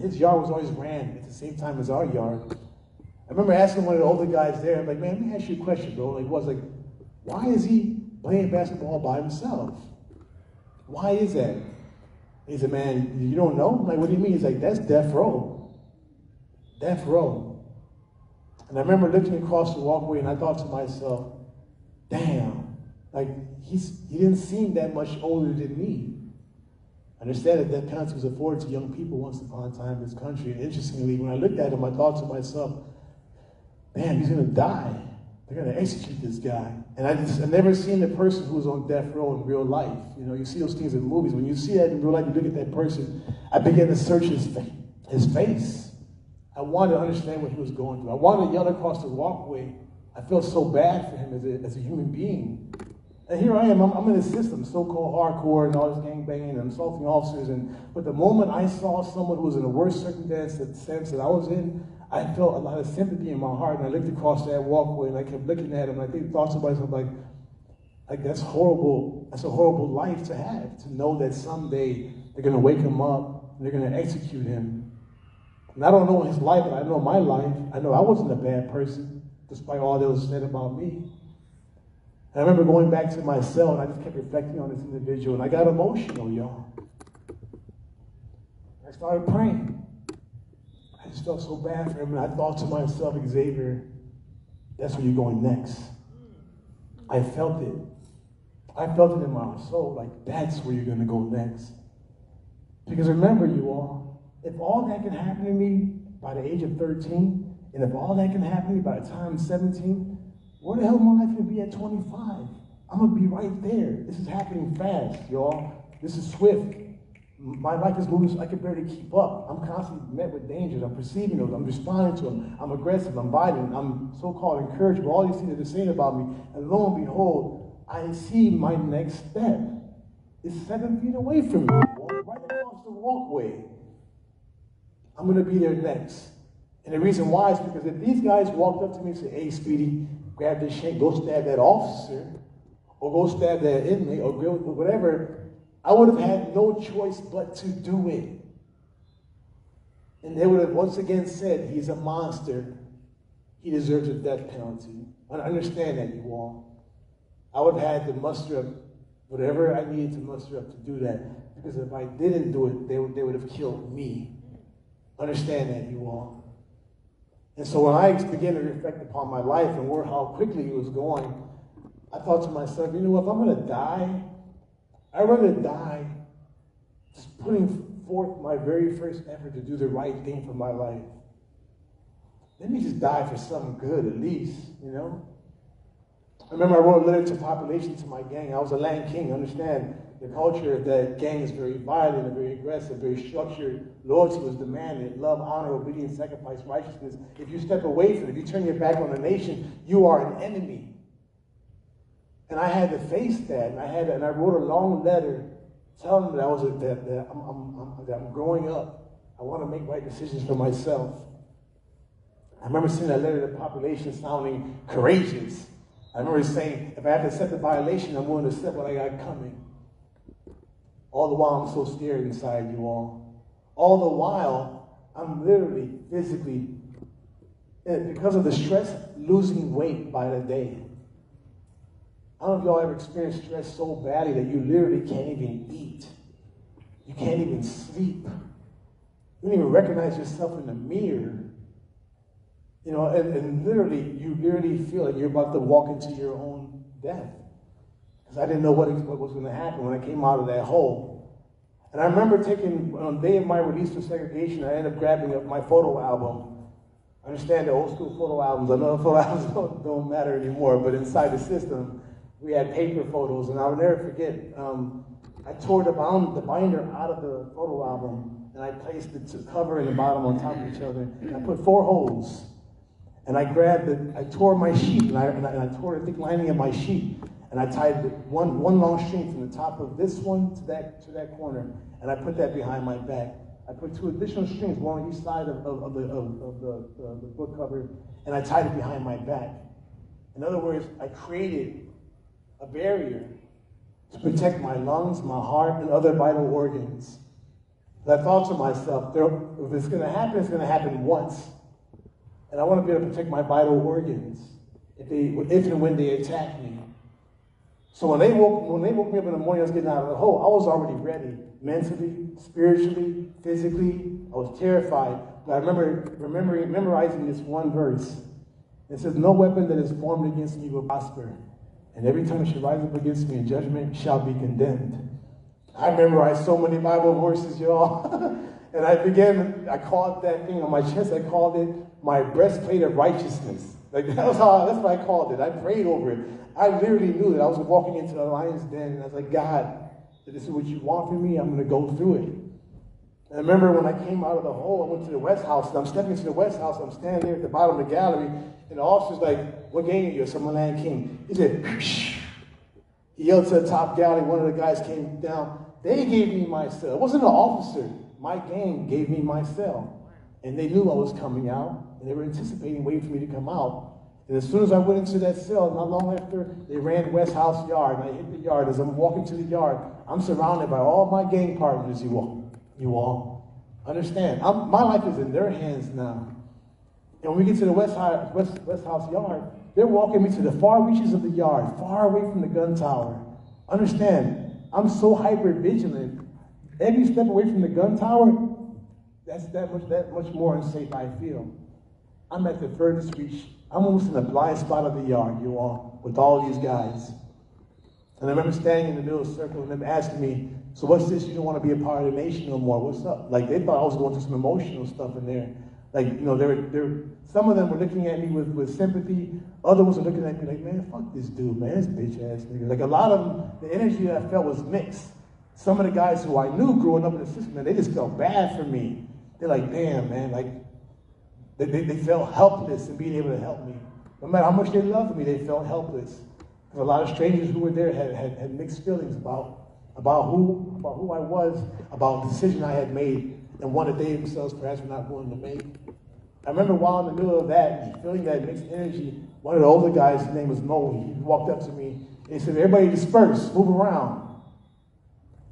his yard was always ran at the same time as our yard. I remember asking one of the older guys there, I'm like, man, let me ask you a question, bro. Like, why is he playing basketball by himself? Why is that? He said, man, you don't know? I'm like, what do you mean? He's like, that's death row. Death row. And I remember looking across the walkway and I thought to myself, damn, like he didn't seem that much older than me. I understand that death penalty was afforded to young people once upon a time in this country. And interestingly, when I looked at him, I thought to myself, damn, he's going to die. They're going to execute this guy. And I've never seen a person who's on death row in real life. You know, you see those things in movies. When you see that in real life, you look at that person, I began to search his face. I wanted to understand what he was going through. I wanted to yell across the walkway. I felt so bad for him as a human being. And here I am, I'm in the system, so-called hardcore and all this gangbanging and assaulting officers. But the moment I saw someone who was in a worse circumstance that I was in, I felt a lot of sympathy in my heart. And I looked across that walkway and I kept looking at him. And I think thought to myself, like that's horrible. That's a horrible life to have, to know that someday they're going to wake him up and they're going to execute him. And I don't know his life, but I know my life. I know I wasn't a bad person, despite all that was said about me. And I remember going back to my cell, and I just kept reflecting on this individual, and I got emotional, y'all. I started praying. I just felt so bad for him, and I thought to myself, Xavier, that's where you're going next. I felt it. I felt it in my soul, like that's where you're going to go next. Because remember, you all, if all that can happen to me by the age of 13, and if all that can happen to me by the time I'm 17, where the hell am I life going to be at 25? I'm going to be right there. This is happening fast, y'all. This is swift. My life is moving so I can barely keep up. I'm constantly met with dangers. I'm perceiving those. I'm responding to them. I'm aggressive. I'm violent. I'm so-called encouraged by all these things that they're saying about me. And lo and behold, I see my next step. It's 7 feet away from me, right across the walkway. I'm going to be there next. And the reason why is because if these guys walked up to me and said, hey, Speedy, grab this shank, go stab that officer, or go stab that inmate, or whatever, I would have had no choice but to do it. And they would have once again said, he's a monster. He deserves a death penalty. I understand that, you all. I would have had to muster up whatever I needed to muster up to do that. Because if I didn't do it, they would have killed me. Understand that, you all. And so when I began to reflect upon my life and how quickly it was going, I thought to myself, you know what, if I'm going to die, I'd rather die just putting forth my very first effort to do the right thing for my life. Let me just die for something good at least, you know? I remember I wrote a letter to population to my gang. I was a land king, understand? The culture of that gang is very violent and very aggressive, very structured. Loyalty was demanded. Love, honor, obedience, sacrifice, righteousness. If you step away from it, if you turn your back on the nation, you are an enemy. And I had to face that. And I wrote a long letter telling them that I'm growing up. I want to make right decisions for myself. I remember sending that letter to the population sounding courageous. I remember saying, if I have to accept the violation, I'm willing to accept what I got coming. All the while, I'm so scared inside, you all. All the while, I'm literally, physically, because of the stress, losing weight by the day. I don't know if y'all ever experienced stress so badly that you literally can't even eat. You can't even sleep. You don't even recognize yourself in the mirror. You know, and literally, you literally feel like you're about to walk into your own death. Because I didn't know what was going to happen when I came out of that hole. And I remember taking, on the day of my release from segregation, I ended up grabbing up my photo album. I understand the old school photo albums. I know the photo albums don't matter anymore, but inside the system, we had paper photos. And I'll never forget, I tore the binder out of the photo album, and I placed the cover and the bottom on top of each other. And I put 4 holes. And I tore my sheet, and I tore the thick lining of my sheet. And I tied one long string from the top of this one to that corner, and I put that behind my back. I put 2 additional strings, one on each side of the book cover, and I tied it behind my back. In other words, I created a barrier to protect my lungs, my heart, and other vital organs. But I thought to myself, if it's going to happen once. And I want to be able to protect my vital organs if and when they attack me. So when they woke me up in the morning, I was getting out of the hole, I was already ready. Mentally, spiritually, physically, I was terrified. But I remember memorizing this one verse. It says, no weapon that is formed against me will prosper. And every time it should rise up against me in judgment shall be condemned. I memorized so many Bible verses, y'all. And I called that thing on my chest, I called it my breastplate of righteousness. Like that's what I called it. I prayed over it. I literally knew that I was walking into the lion's den, and I was like, God, if this is what you want from me, I'm going to go through it. And I remember when I came out of the hole, I went to the West House, and I'm stepping into the West House, I'm standing there at the bottom of the gallery, and the officer's like, what gang are you? So I'm a Land King. He said, shh. He yelled to the top gallery, one of the guys came down. They gave me my cell. It wasn't an officer. My gang gave me my cell. And they knew I was coming out, and they were anticipating, waiting for me to come out. And as soon as I went into that cell, not long after, they ran West House Yard, and I hit the yard. As I'm walking to the yard, I'm surrounded by all my gang partners, you all. Understand, my life is in their hands now. And when we get to the West House Yard, they're walking me to the far reaches of the yard, far away from the gun tower. Understand, I'm so hyper vigilant. Every step away from the gun tower, that's that much more unsafe I feel. I'm at the furthest reach. I'm almost in the blind spot of the yard, you all, with all these guys. And I remember standing in the middle of the circle and them asking me, so what's this? You don't want to be a part of the nation no more. What's up? Like, they thought I was going through some emotional stuff in there. Like, you know, some of them were looking at me with sympathy. Others were looking at me like, man, fuck this dude, man, this bitch ass nigga. Like, a lot of them, the energy that I felt was mixed. Some of the guys who I knew growing up in the system, man, they just felt bad for me. They're like, damn, man, like, they felt helpless in being able to help me. No matter how much they loved me, they felt helpless. Because a lot of strangers who were there had mixed feelings about who I was, about the decision I had made, and one that they themselves perhaps were not willing to make. I remember while in the middle of that, feeling that mixed energy, one of the older guys, his name was Mo, he walked up to me and he said, everybody disperse, move around.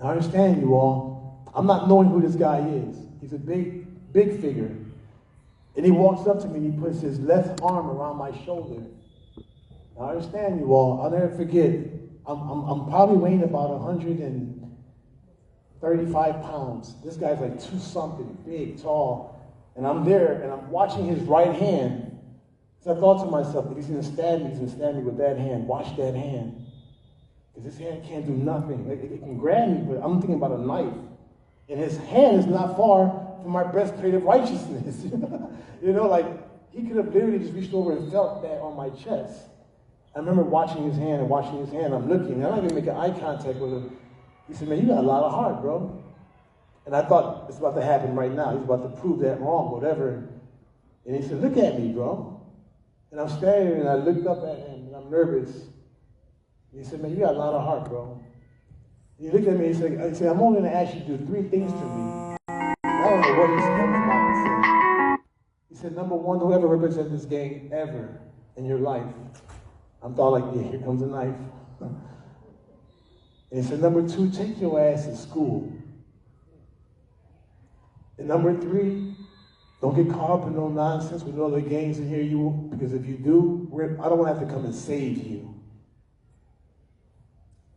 I understand you all. I'm not knowing who this guy is. He's a big figure. And he walks up to me and he puts his left arm around my shoulder. I understand you all. I'll never forget. I'm probably weighing about 135 pounds. This guy's like 2-something, big, tall. And I'm there and I'm watching his right hand. So I thought to myself, if he's going to stab me, he's going to stab me with that hand. Watch that hand. Because this hand can't do nothing. It can grab me, but I'm thinking about a knife. And his hand is not far from my breastplate of righteousness. You know, like, he could have literally just reached over and felt that on my chest. I remember watching his hand. I'm looking, and I'm not even making eye contact with him. He said, man, you got a lot of heart, bro. And I thought, it's about to happen right now. He's about to prove that wrong, whatever. And he said, look at me, bro. And I'm standing, and I looked up at him, and I'm nervous. And he said, man, you got a lot of heart, bro. And he looked at me, and he said, I'm only going to ask you to do 3 things for me. I don't know what he said. He said, number 1, don't ever represent this gang ever in your life. I thought like, yeah, here comes a knife. And he said, number 2, take your ass to school. And number 3, don't get caught up in no nonsense with no other gangs in here, because if you do, I don't want to have to come and save you.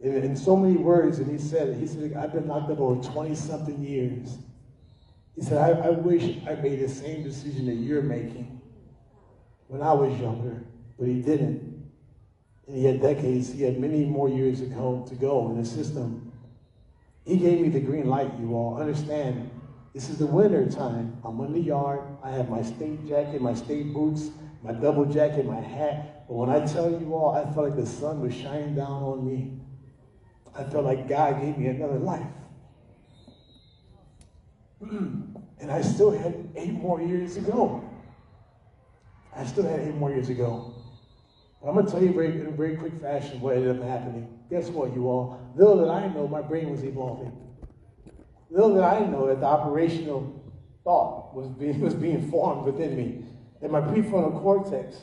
In so many words, and he said, I've been locked up over 20-something years. He said, I wish I made the same decision that you're making when I was younger, but he didn't. And he had decades, he had many more years to go in the system. He gave me the green light, you all. Understand, this is the winter time. I'm in the yard. I have my state jacket, my state boots, my double jacket, my hat. But when I tell you all, I felt like the sun was shining down on me. I felt like God gave me another life. And I still had 8 more years to go. I'm going to tell you in a very quick fashion what ended up happening. Guess what, you all? Little did I know my brain was evolving. Little did I know that the operational thought was being formed within me. That my prefrontal cortex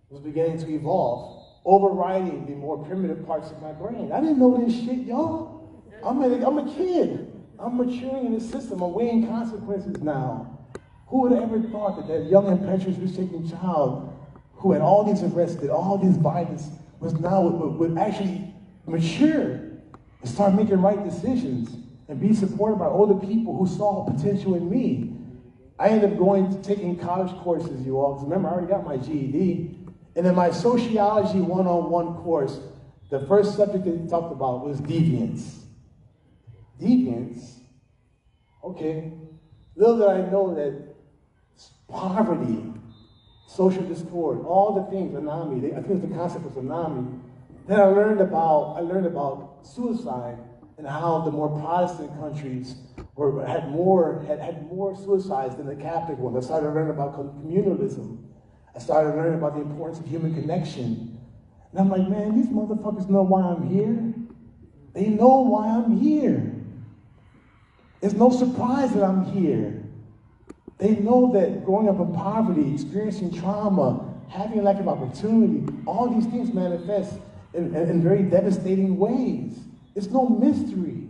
was beginning to evolve, overriding the more primitive parts of my brain. I didn't know this shit, y'all. I'm a kid. I'm maturing in the system. I'm weighing consequences now. Who would have ever thought that that young, impetuous, risk-taking child who had all these arrests, did all these violence, was now would actually mature and start making right decisions and be supported by older people who saw potential in me. I ended up taking college courses, you all, because remember, I already got my GED. And in my sociology one-on-one course, the first subject they talked about was deviance. Deviance? Okay. Little did I know that poverty, social discord, all the things, anami, I think the concept was anami. Then I learned about suicide and how the more Protestant countries had more suicides than the Catholic ones. I started learning about communalism. I started learning about the importance of human connection. And I'm like, man, these motherfuckers know why I'm here. They know why I'm here. It's no surprise that I'm here. They know that growing up in poverty, experiencing trauma, having a lack of opportunity, all these things manifest in very devastating ways. It's no mystery.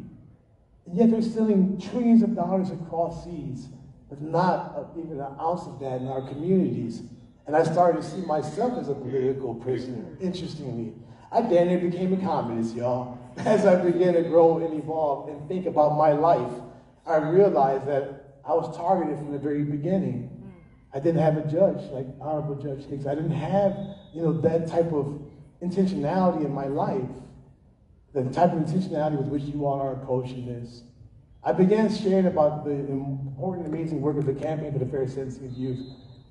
And yet they're stealing trillions of dollars across seas with not even an ounce of that in our communities. And I started to see myself as a political prisoner, interestingly. I damn near became a communist, y'all. As I began to grow and evolve and think about my life, I realized that I was targeted from the very beginning. I didn't have a judge like Honorable Judge Hicks. I didn't have, that type of intentionality in my life, the type of intentionality with which you all are approaching this. I began sharing about the important, amazing work of the Campaign for the Fair Sentencing of Youth,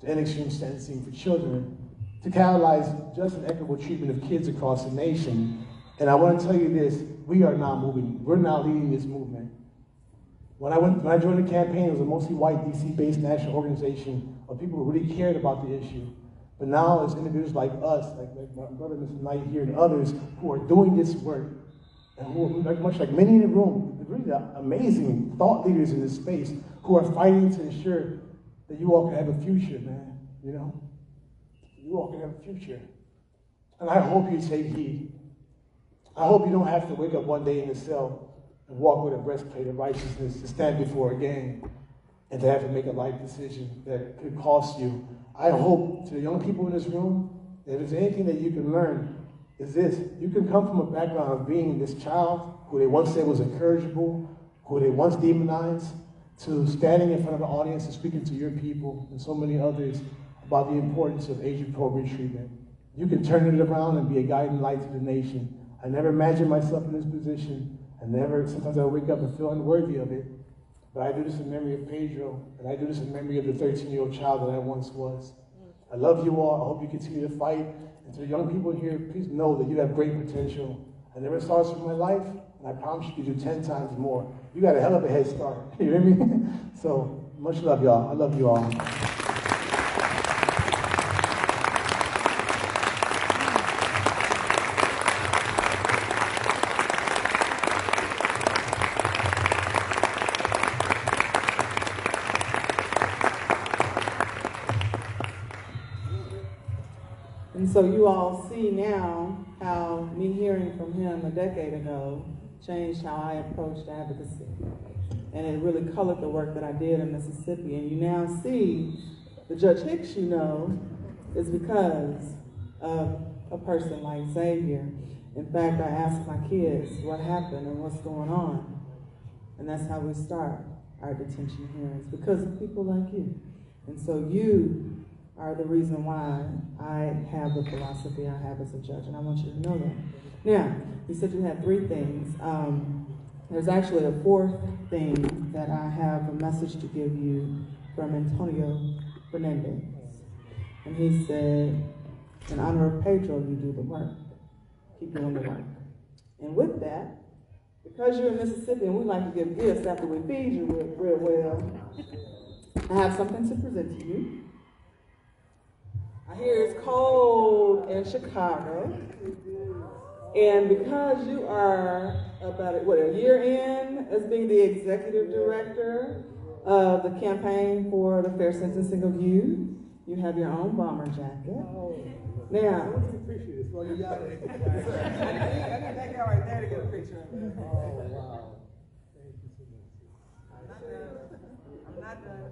to end extreme sentencing for children, to catalyze just and equitable treatment of kids across the nation. And I want to tell you this, we are now moving. We're now leading this movement. When I joined the campaign, it was a mostly white, DC-based national organization of people who really cared about the issue. But now it's individuals like us, like my brother, Mr. Knight here, and others who are doing this work, and who are much like many in the room, really amazing thought leaders in this space who are fighting to ensure that you all can have a future, man, You all can have a future. And I hope you take heed. I hope you don't have to wake up one day in the cell and walk with a breastplate of righteousness to stand before a gang and to have to make a life decision that could cost you. I hope to the young people in this room, that if there's anything that you can learn, is this. You can come from a background of being this child who they once said was incorrigible, who they once demonized, to standing in front of an audience and speaking to your people and so many others about the importance of age-appropriate treatment. You can turn it around and be a guiding light to the nation. I never imagined myself in this position. Sometimes I wake up and feel unworthy of it. But I do this in memory of Pedro, and I do this in memory of the 13-year-old child that I once was. I love you all. I hope you continue to fight. And to the young people here, please know that you have great potential. I never saw this in my life, and I promise you to do 10 times more. You got a hell of a head start. You hear me? So, much love, y'all. I love you all. And so you all see now how me hearing from him a decade ago changed how I approached advocacy. And it really colored the work that I did in Mississippi. And you now see the Judge Hicks is because of a person like Xavier. In fact, I asked my kids what happened and what's going on. And that's how we start our detention hearings, because of people like you. And so you are the reason why I have the philosophy I have as a judge, and I want you to know that. Now, you said you had 3 things. There's actually a 4th thing that I have a message to give you from Antonio Fernandez. And he said, in honor of Pedro, you do the work. Keep doing the work. And with that, because you're in Mississippi and we like to give gifts after we feed you real well, I have something to present to you. I hear it's cold in Chicago, and because you are about a year in as being the executive director of the Campaign for the Fair Sentencing of Youth, you have your own bomber jacket. Now, I want you to appreciate this. Well, you got it. I need that guy right there to get a picture of it. Oh, wow. Thank you so much. I'm not done.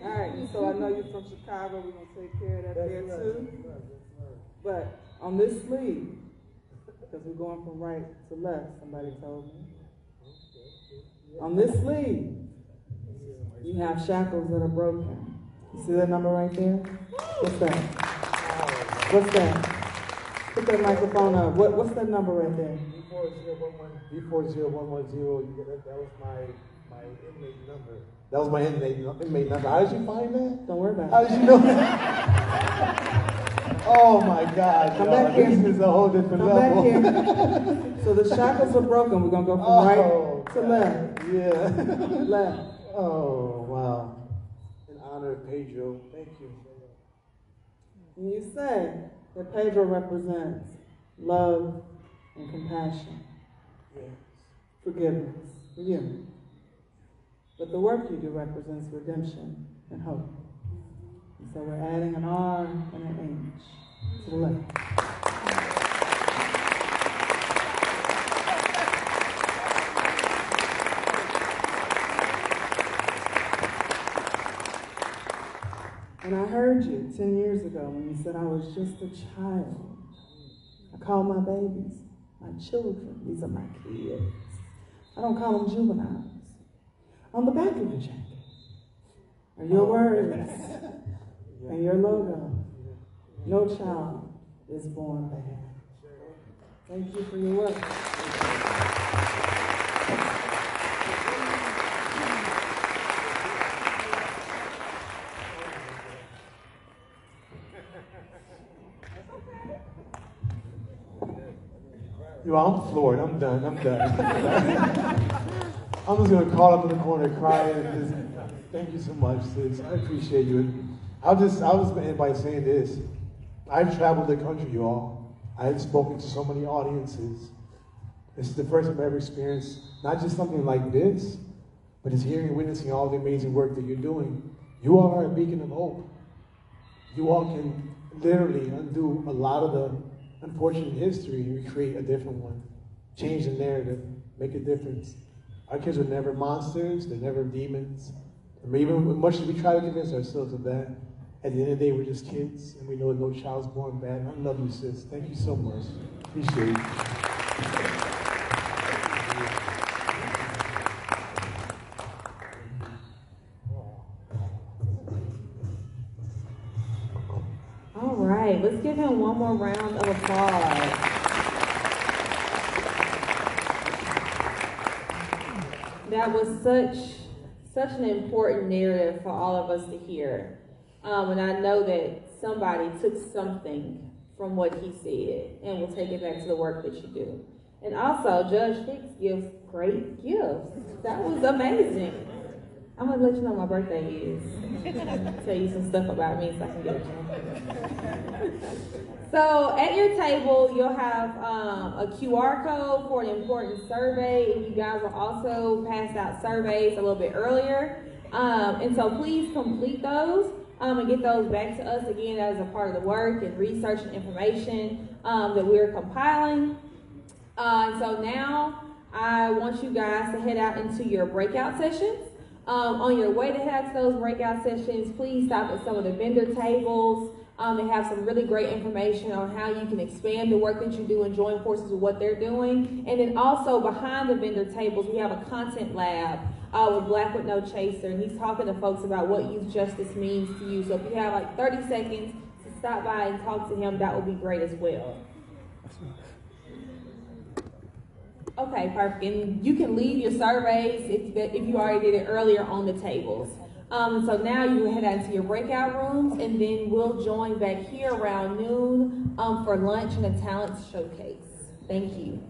All right, so I know you're from Chicago. We're going to take care of that there too. But on this sleeve, because we're going from right to left, somebody told me. On this sleeve, you have shackles that are broken. You see that number right there? What's that? What's that? Put that microphone up. What's that number right there? B40110. That was my inmate number. That was my inmate number. How did you find that? Don't worry about it. How did you know that? Oh my God. Come back here. This is a whole different level. Come back here. So the shackles are broken. We're going to go from right to left. Yeah. Left. Oh, wow. In honor of Pedro. Thank you. And you said that Pedro represents love and compassion. Yes. Forgiveness. Forgiveness. But the work you do represents redemption and hope. And so we're adding an R and an H to the left. And I heard you 10 years ago when you said I was just a child. I call my babies my children. These are my kids. I don't call them juveniles. On the back of the jacket are your words and your logo. No child is born bad. Thank you for your work. Yo, I'm floored. I'm done. I'm just gonna call up in the corner, cry, and just thank you so much, sis. I appreciate you. I'll just end by saying this. I've traveled the country, you all. I've spoken to so many audiences. This is the first time I've ever experienced not just something like this, but it's hearing and witnessing all the amazing work that you're doing. You all are a beacon of hope. You all can literally undo a lot of the unfortunate history and recreate a different one. Change the narrative, make a difference. Our kids were never monsters, they're never demons. And even much as we try to convince ourselves of that, at the end of the day, we're just kids, and we know no child's born bad. I love you, sis. Thank you so much. Appreciate it. All right, let's give him one more round of applause. That was such an important narrative for all of us to hear. And I know that somebody took something from what he said and will take it back to the work that you do. And also, Judge Hicks gives great gifts. That was amazing. I'm going to let you know my birthday is. Tell you some stuff about me so I can get it. So at your table, you'll have a QR code for an important survey. And you guys will also pass out surveys a little bit earlier. And so please complete those and get those back to us again as a part of the work and research and information that we're compiling. And so now I want you guys to head out into your breakout sessions. On your way to head to those breakout sessions, please stop at some of the vendor tables. They have some really great information on how you can expand the work that you do and join forces with what they're doing. And then also behind the vendor tables, we have a content lab with Black with No Chaser, and he's talking to folks about what youth justice means to you. So if you have like 30 seconds to stop by and talk to him, that would be great as well. Okay, perfect. And you can leave your surveys if you already did it earlier on the tables. So now you head out into your breakout rooms, and then we'll join back here around noon for lunch and a talent showcase. Thank you.